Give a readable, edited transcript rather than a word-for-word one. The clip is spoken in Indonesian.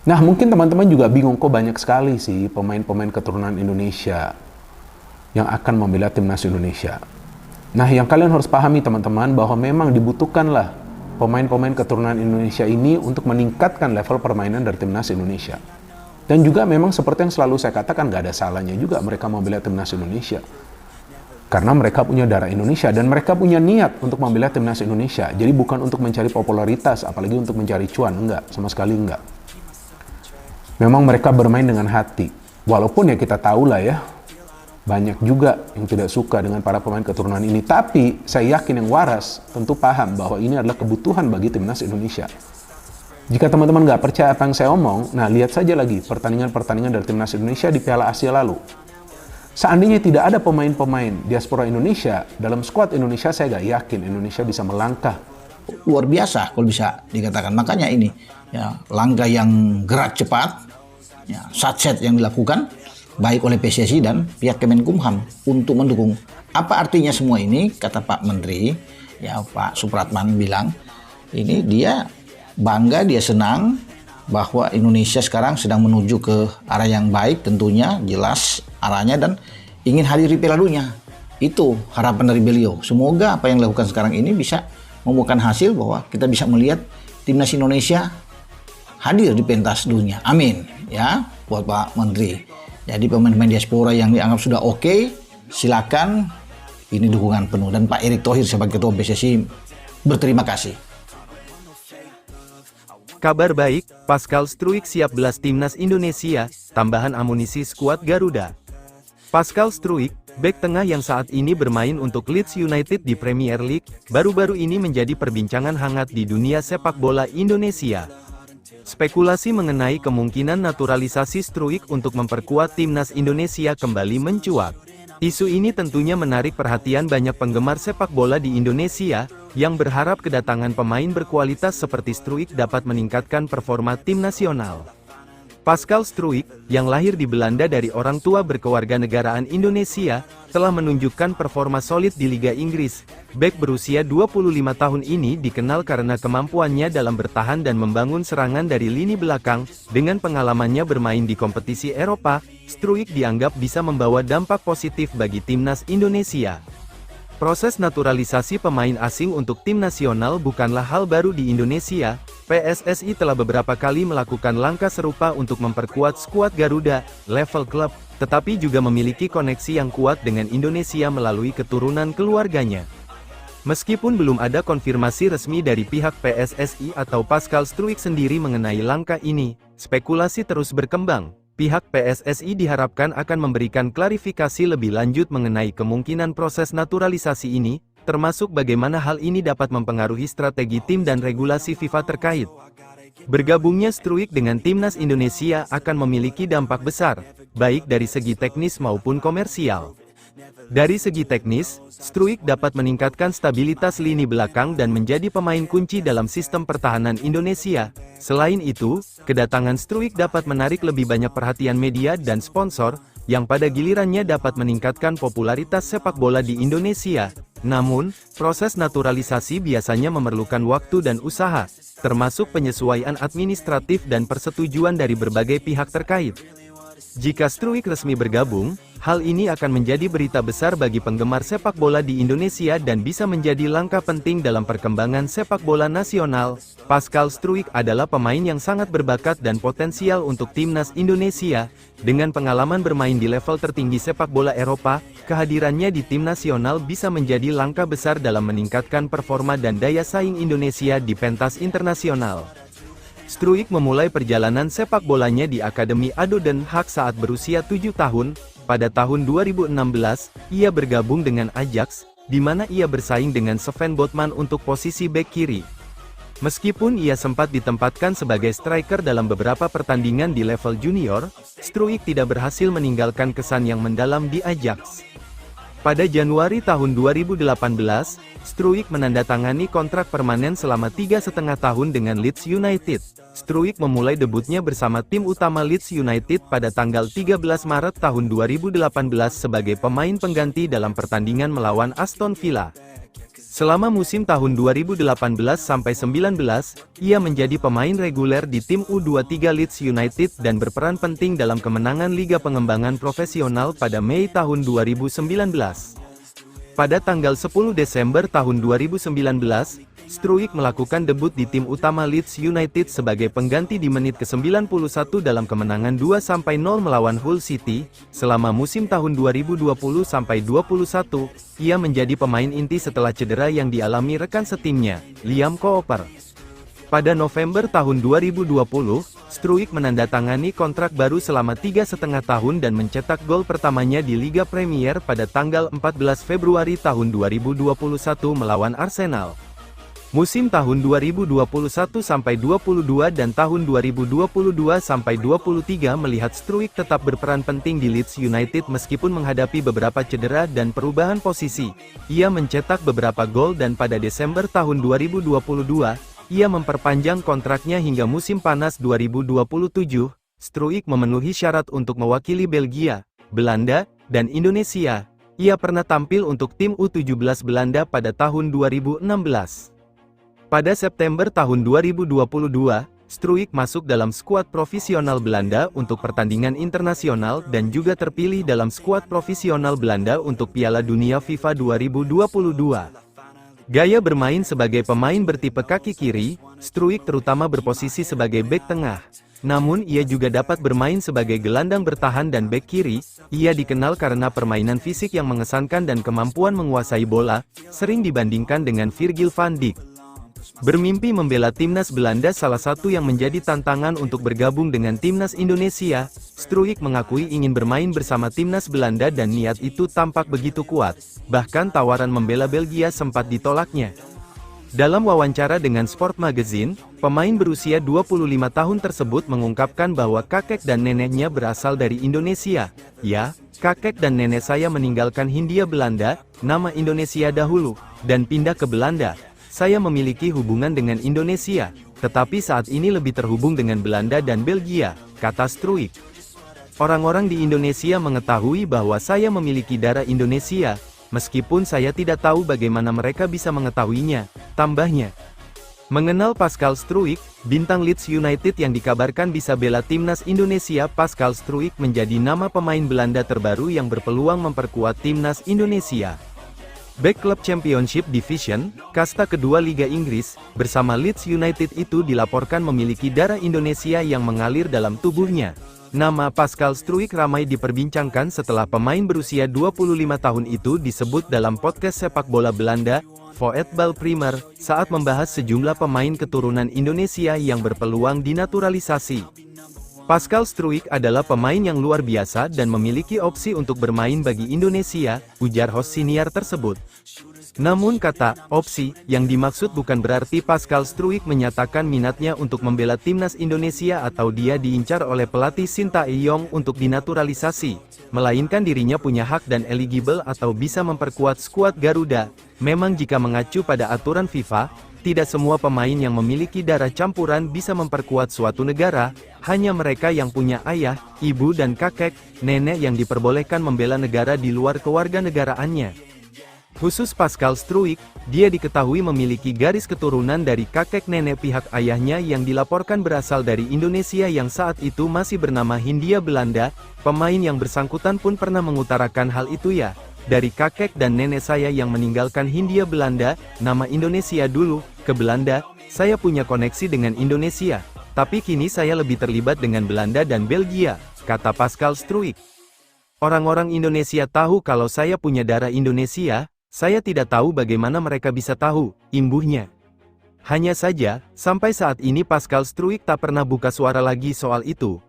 Nah, mungkin teman-teman juga bingung, kok banyak sekali sih pemain-pemain keturunan Indonesia yang akan membela timnas Indonesia. Nah, yang kalian harus pahami teman-teman, bahwa memang dibutuhkanlah pemain-pemain keturunan Indonesia ini untuk meningkatkan level permainan dari timnas Indonesia. Dan juga memang seperti yang selalu saya katakan, gak ada salahnya juga mereka membela timnas Indonesia. Karena mereka punya darah Indonesia dan mereka punya niat untuk membela timnas Indonesia. Jadi bukan untuk mencari popularitas, apalagi untuk mencari cuan, enggak, sama sekali enggak. Memang mereka bermain dengan hati. Walaupun ya kita tahu lah ya, banyak juga yang tidak suka dengan para pemain keturunan ini. Tapi saya yakin yang waras tentu paham bahwa ini adalah kebutuhan bagi timnas Indonesia. Jika teman-teman nggak percaya apa yang saya omong, nah lihat saja lagi pertandingan-pertandingan dari timnas Indonesia di Piala Asia lalu. Seandainya tidak ada pemain-pemain diaspora Indonesia dalam skuad Indonesia, saya nggak yakin Indonesia bisa melangkah. Luar biasa kalau bisa dikatakan. Makanya ini ya, langkah yang gerak cepat, ya, satset yang dilakukan baik oleh PSSI dan pihak Kemenkumham untuk mendukung. Apa artinya semua ini? Kata Pak Menteri, ya Pak Supratman bilang, ini dia bangga, dia senang bahwa Indonesia sekarang sedang menuju ke arah yang baik, tentunya jelas arahnya, dan ingin hadiri Piala Dunia. Itu harapan dari beliau. Semoga apa yang dilakukan sekarang ini bisa membuahkan hasil bahwa kita bisa melihat timnas Indonesia hadir di pentas dunia. Amin ya buat Pak Menteri. Jadi pemain-pemain diaspora yang dianggap sudah oke, silakan, ini dukungan penuh. Dan Pak Erick Thohir sebagai Ketua PSSI berterima kasih. Kabar baik, Pascal Struijk siap belas timnas Indonesia, tambahan amunisi skuad Garuda. Pascal Struijk, bek tengah yang saat ini bermain untuk Leeds United di Premier League, baru-baru ini menjadi perbincangan hangat di dunia sepak bola Indonesia. Spekulasi mengenai kemungkinan naturalisasi Struijk untuk memperkuat timnas Indonesia kembali mencuat. Isu ini tentunya menarik perhatian banyak penggemar sepak bola di Indonesia, yang berharap kedatangan pemain berkualitas seperti Struijk dapat meningkatkan performa tim nasional. Pascal Struijk, yang lahir di Belanda dari orang tua berkewarganegaraan Indonesia, telah menunjukkan performa solid di Liga Inggris. Bek berusia 25 tahun ini dikenal karena kemampuannya dalam bertahan dan membangun serangan dari lini belakang. Dengan pengalamannya bermain di kompetisi Eropa, Struijk dianggap bisa membawa dampak positif bagi timnas Indonesia. Proses naturalisasi pemain asing untuk tim nasional bukanlah hal baru di Indonesia. PSSI telah beberapa kali melakukan langkah serupa untuk memperkuat skuad Garuda level klub, tetapi juga memiliki koneksi yang kuat dengan Indonesia melalui keturunan keluarganya. Meskipun belum ada konfirmasi resmi dari pihak PSSI atau Pascal Struijk sendiri mengenai langkah ini, spekulasi terus berkembang. Pihak PSSI diharapkan akan memberikan klarifikasi lebih lanjut mengenai kemungkinan proses naturalisasi ini, termasuk bagaimana hal ini dapat mempengaruhi strategi tim dan regulasi FIFA terkait. Bergabungnya Struijk dengan timnas Indonesia akan memiliki dampak besar, baik dari segi teknis maupun komersial. Dari segi teknis, Struijk dapat meningkatkan stabilitas lini belakang dan menjadi pemain kunci dalam sistem pertahanan Indonesia. Selain itu, kedatangan Struijk dapat menarik lebih banyak perhatian media dan sponsor, yang pada gilirannya dapat meningkatkan popularitas sepak bola di Indonesia. Namun, proses naturalisasi biasanya memerlukan waktu dan usaha, termasuk penyesuaian administratif dan persetujuan dari berbagai pihak terkait. Jika Struijk resmi bergabung, hal ini akan menjadi berita besar bagi penggemar sepak bola di Indonesia dan bisa menjadi langkah penting dalam perkembangan sepak bola nasional. Pascal Struijk adalah pemain yang sangat berbakat dan potensial untuk timnas Indonesia. Dengan pengalaman bermain di level tertinggi sepak bola Eropa, kehadirannya di tim nasional bisa menjadi langkah besar dalam meningkatkan performa dan daya saing Indonesia di pentas internasional. Struijk memulai perjalanan sepak bolanya di Akademi ADO Den Haag saat berusia 7 tahun. Pada tahun 2016, ia bergabung dengan Ajax, di mana ia bersaing dengan Sven Botman untuk posisi bek kiri. Meskipun ia sempat ditempatkan sebagai striker dalam beberapa pertandingan di level junior, Struijk tidak berhasil meninggalkan kesan yang mendalam di Ajax. Pada Januari tahun 2018, Struijk menandatangani kontrak permanen selama 3,5 tahun dengan Leeds United. Struijk memulai debutnya bersama tim utama Leeds United pada tanggal 13 Maret tahun 2018 sebagai pemain pengganti dalam pertandingan melawan Aston Villa. Selama musim tahun 2018-19, ia menjadi pemain reguler di tim U23 Leeds United dan berperan penting dalam kemenangan Liga Pengembangan Profesional pada Mei tahun 2019. Pada tanggal 10 Desember tahun 2019, Struijk melakukan debut di tim utama Leeds United sebagai pengganti di menit ke-91 dalam kemenangan 2-0 melawan Hull City. Selama musim tahun 2020-21, ia menjadi pemain inti setelah cedera yang dialami rekan setimnya, Liam Cooper. Pada November tahun 2020, Struijk menandatangani kontrak baru selama 3,5 tahun dan mencetak gol pertamanya di Liga Premier pada tanggal 14 Februari tahun 2021 melawan Arsenal. Musim tahun 2021-22 dan tahun 2022-23 melihat Struijk tetap berperan penting di Leeds United meskipun menghadapi beberapa cedera dan perubahan posisi. Ia mencetak beberapa gol dan pada Desember tahun 2022, ia memperpanjang kontraknya hingga musim panas 2027. Struijk memenuhi syarat untuk mewakili Belgia, Belanda, dan Indonesia. Ia pernah tampil untuk tim U17 Belanda pada tahun 2016. Pada September tahun 2022, Struijk masuk dalam skuad profesional Belanda untuk pertandingan internasional dan juga terpilih dalam skuad profesional Belanda untuk Piala Dunia FIFA 2022. Gaya bermain sebagai pemain bertipe kaki kiri, Struijk terutama berposisi sebagai bek tengah. Namun ia juga dapat bermain sebagai gelandang bertahan dan bek kiri. Ia dikenal karena permainan fisik yang mengesankan dan kemampuan menguasai bola, sering dibandingkan dengan Virgil van Dijk. Bermimpi membela timnas Belanda salah satu yang menjadi tantangan untuk bergabung dengan timnas Indonesia, Struijk mengakui ingin bermain bersama timnas Belanda dan niat itu tampak begitu kuat. Bahkan tawaran membela Belgia sempat ditolaknya. Dalam wawancara dengan Sport Magazine, pemain berusia 25 tahun tersebut mengungkapkan bahwa kakek dan neneknya berasal dari Indonesia. Ya, kakek dan nenek saya meninggalkan Hindia Belanda, nama Indonesia dahulu, dan pindah ke Belanda. Saya memiliki hubungan dengan Indonesia, tetapi saat ini lebih terhubung dengan Belanda dan Belgia, kata Struijk. Orang-orang di Indonesia mengetahui bahwa saya memiliki darah Indonesia, meskipun saya tidak tahu bagaimana mereka bisa mengetahuinya, tambahnya. Mengenal Pascal Struijk, bintang Leeds United yang dikabarkan bisa bela timnas Indonesia, Pascal Struijk menjadi nama pemain Belanda terbaru yang berpeluang memperkuat timnas Indonesia. Bek klub Championship Division, kasta kedua Liga Inggris, bersama Leeds United itu dilaporkan memiliki darah Indonesia yang mengalir dalam tubuhnya. Nama Pascal Struijk ramai diperbincangkan setelah pemain berusia 25 tahun itu disebut dalam podcast sepak bola Belanda, Voetbal Primer, saat membahas sejumlah pemain keturunan Indonesia yang berpeluang dinaturalisasi. Pascal Struijk adalah pemain yang luar biasa dan memiliki opsi untuk bermain bagi Indonesia, ujar host senior tersebut. Namun kata opsi yang dimaksud bukan berarti Pascal Struijk menyatakan minatnya untuk membela timnas Indonesia atau dia diincar oleh pelatih Sintayong untuk dinaturalisasi, melainkan dirinya punya hak dan eligible atau bisa memperkuat skuad Garuda. Memang jika mengacu pada aturan FIFA, tidak semua pemain yang memiliki darah campuran bisa memperkuat suatu negara, hanya mereka yang punya ayah, ibu dan kakek, nenek yang diperbolehkan membela negara di luar kewarganegaraannya. Khusus Pascal Struijk, dia diketahui memiliki garis keturunan dari kakek nenek pihak ayahnya yang dilaporkan berasal dari Indonesia yang saat itu masih bernama Hindia Belanda. Pemain yang bersangkutan pun pernah mengutarakan hal itu ya. Dari kakek dan nenek saya yang meninggalkan Hindia Belanda, nama Indonesia dulu, ke Belanda, saya punya koneksi dengan Indonesia. Tapi kini saya lebih terlibat dengan Belanda dan Belgia, kata Pascal Struijk. Orang-orang Indonesia tahu kalau saya punya darah Indonesia. Saya tidak tahu bagaimana mereka bisa tahu, imbuhnya. Hanya saja, sampai saat ini Pascal Struijk tak pernah buka suara lagi soal itu.